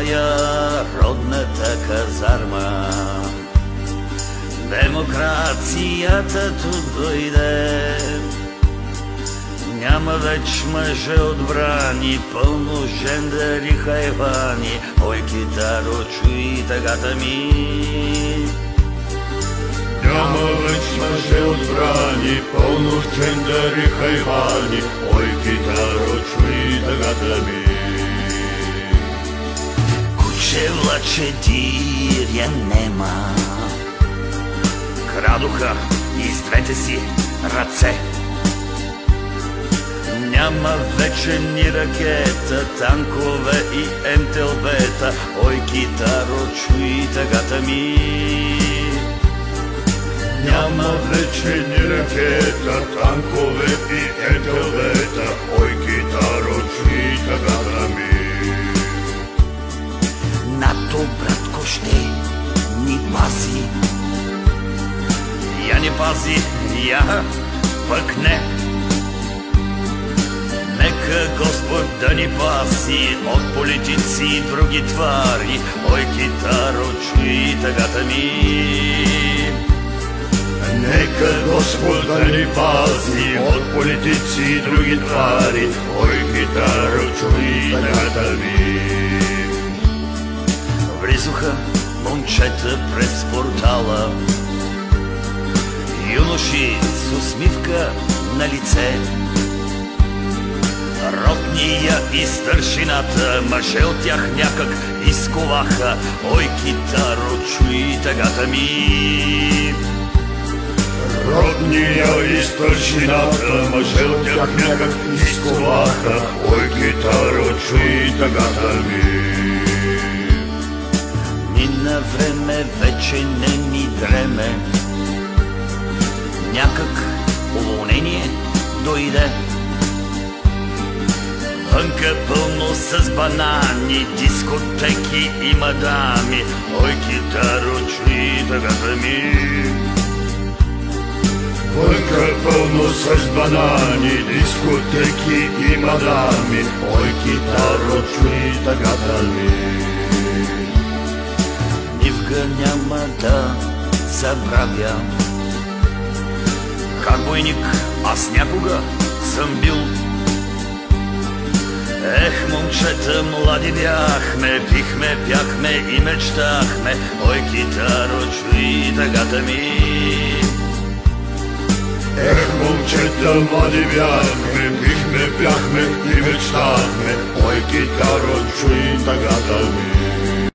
моя родната казарма. Демокрацията тут дойде, няма веч мъже отбрани, пълно жендери хайвани. Ой, китаро, чуй тъгата ми. Няма веч мъже отбрани, пълно жендери хайвани. Ой, китаро, чуй тъгата ми. Куче влаче диря нема, крадоха и с двете си ръце. Няма вече ни ракета, танкове и МТЛБ-та. Ой, китаро, чуй тъгата ми. Няма вече ни ракета, танкове и МТЛБ-та. Ой, китаро, чуй тъгата ми. НАТО, братко, ще ни пази. Я не пази, я пък не. Нека Господ да ни пази от политици и други твари. Ой, китаро, чуй тъгата ми. Нека Господ да ни пази от политици и други твари. Ой, китаро, чуй тъгата ми. Влизоха момчета през портала, юноши с усмивка на лице. Ротния и старшината, мъже от тях някак изковаха. Ой, китаро, чуй тъгата ми. Ротния и старшината, мъже от тях някак изковаха. Ой, китаро, чуй тъгата ми. Мина време, вече не ми дреме, някак уволнение дойде. Вънка пълно с банани, дискотеки и мадами. Ой, китаро, чуй тъгата ми. Вънка пълно с банани, дискотеки и мадами. Ой, китаро, чуй тъгата ми. Нивга няма да забравя, как бойник аз някога съм бил. Ех, момчета, млади бяхме, пихме, пяхме и мечтахме. Ой, китаро, чуй тъгата ми. Ех, момчета, млади бяхме, пихме, пяхме и мечтахме. Ой, китаро,